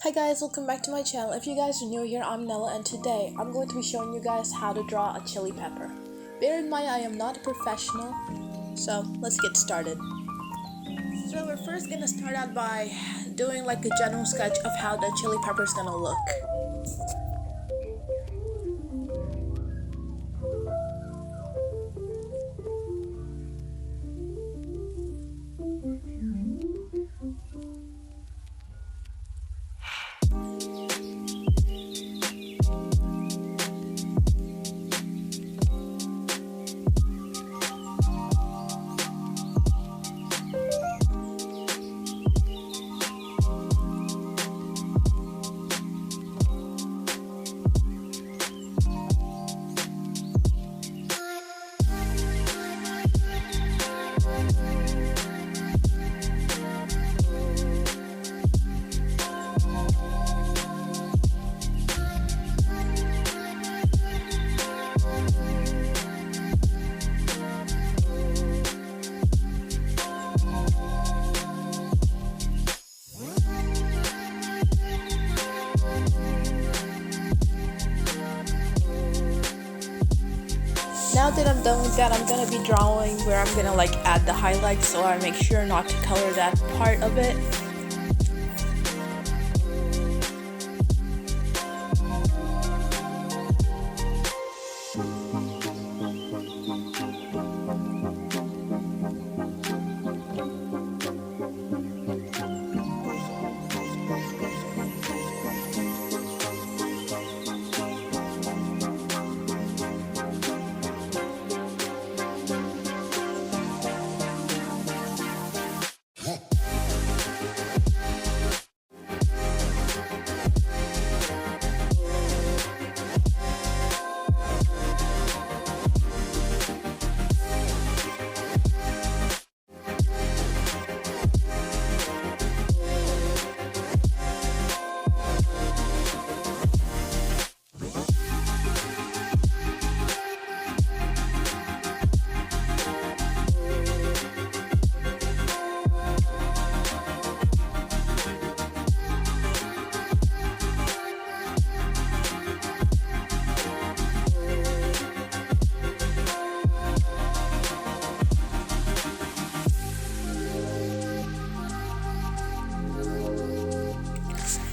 Hi guys, welcome back to my channel. If you guys are new here, I'm Nella, and today I'm going to be showing you guys how to draw a chili pepper. Bear in mind I am not a professional, so let's get started. So we're first gonna start out by doing like a general sketch of how the chili pepper is gonna look. Now that I'm done with that, I'm gonna be drawing where I'm gonna like add the highlights, so I make sure not to color that part of it.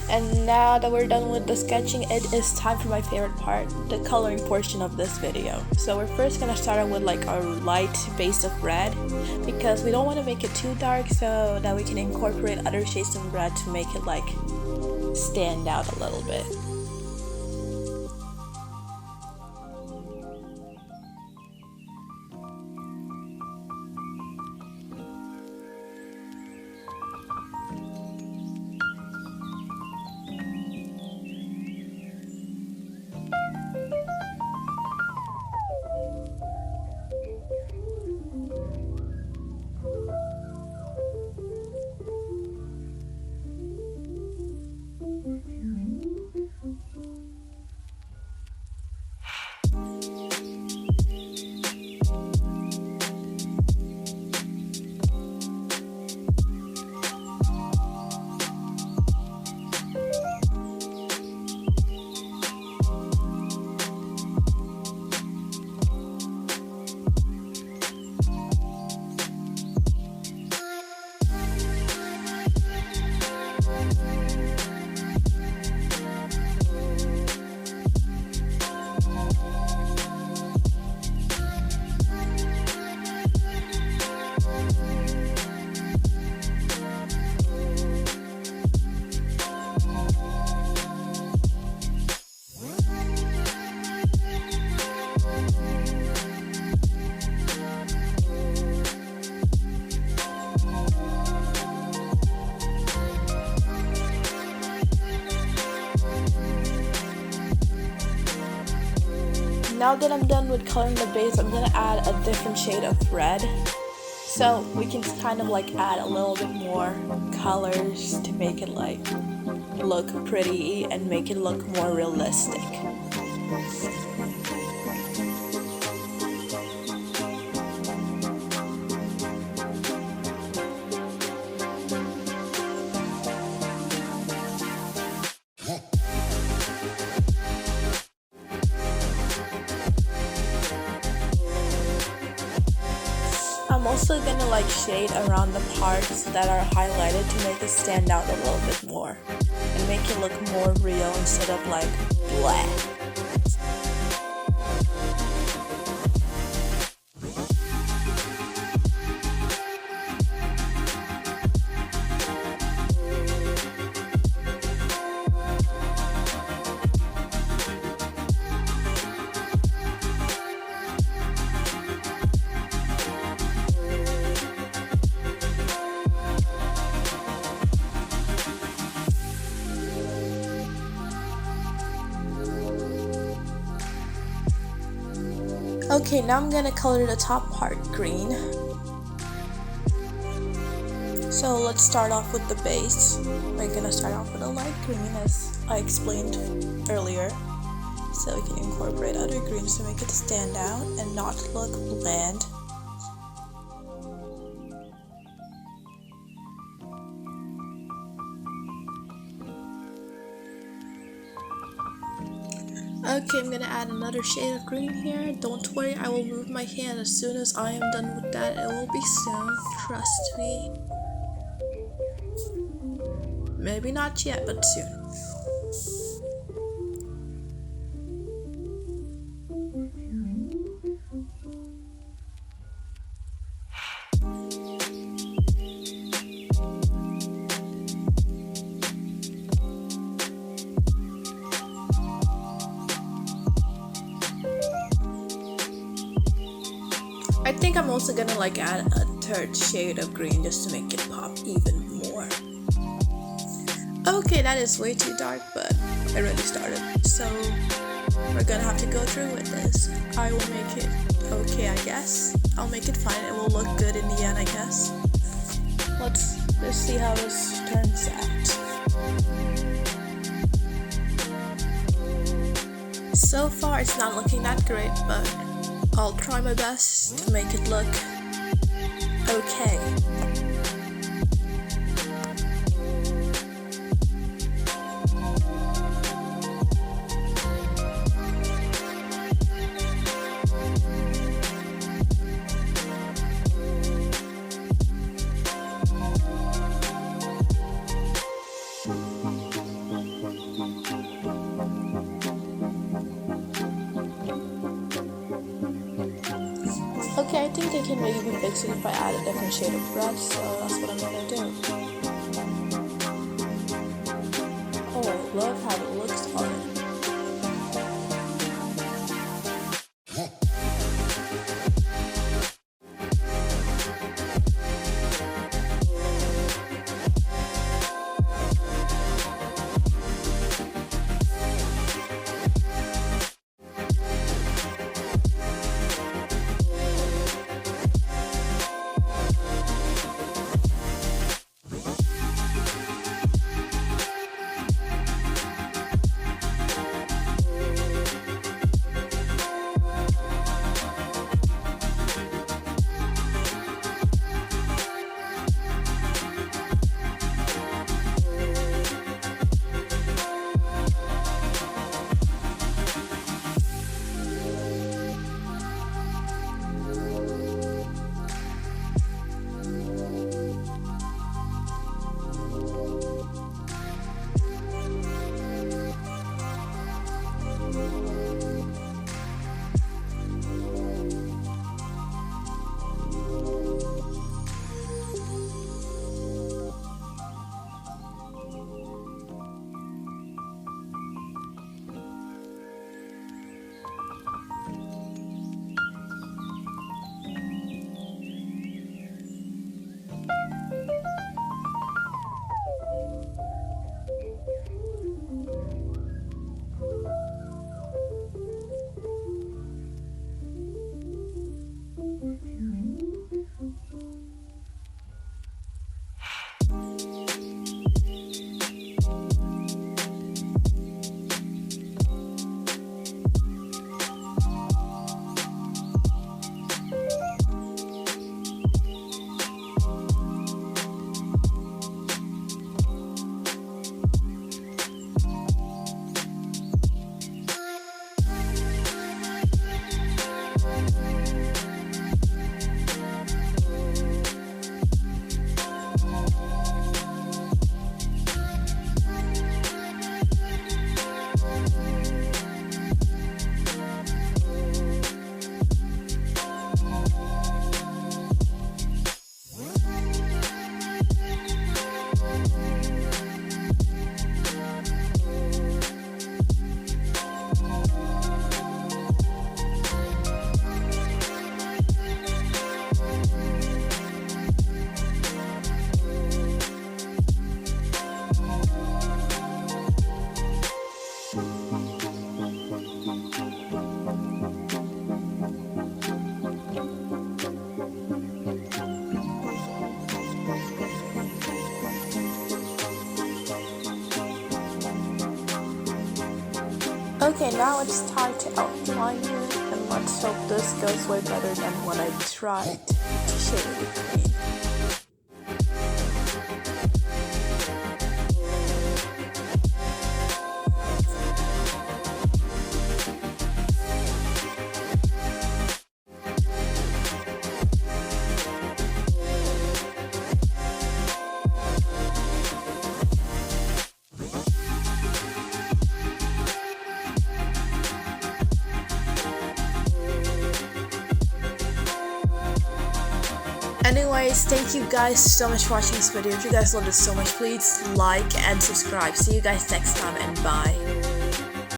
And now that we're done with the sketching, it is time for my favorite part, the coloring portion of this video. So we're first gonna start out with like a light base of red, because we don't want to make it too dark, so that we can incorporate other shades of red to make it like stand out a little bit. Now that I'm done with coloring the base, I'm gonna add a different shade of red, so we can kind of like add a little bit more colors to make it like look pretty and make it look more realistic. also gonna like shade around the parts that are highlighted to make it stand out a little bit more and make it look more real instead of like blah. Okay, now I'm gonna color the top part green. So let's start off with the base. We're gonna start off with a light green as I explained earlier. So we can incorporate other greens to make it stand out and not look bland. Okay, I'm gonna add another shade of green here. Don't worry, I will move my hand as soon as I am done with that. It will be soon, trust me. Maybe not yet, but soon. I think I'm also gonna like add a third shade of green just to make it pop even more. Okay, that is way too dark, but I already started, so we're gonna have to go through with this. I will make it okay, I guess. I'll make it fine. It will look good in the end, I guess. Let's see how this turns out. So far, it's not looking that great, but I'll try my best to make it look okay. Okay, I think I can maybe fix it if I add a different shade of red, so that's what I'm gonna do. Oh, I love how it looks on it. Okay, now it's time to outline it, and let's hope this goes way better than what I tried. Chili. Anyways, thank you guys so much for watching this video. If you guys loved it so much, please like and subscribe. See you guys next time, and bye.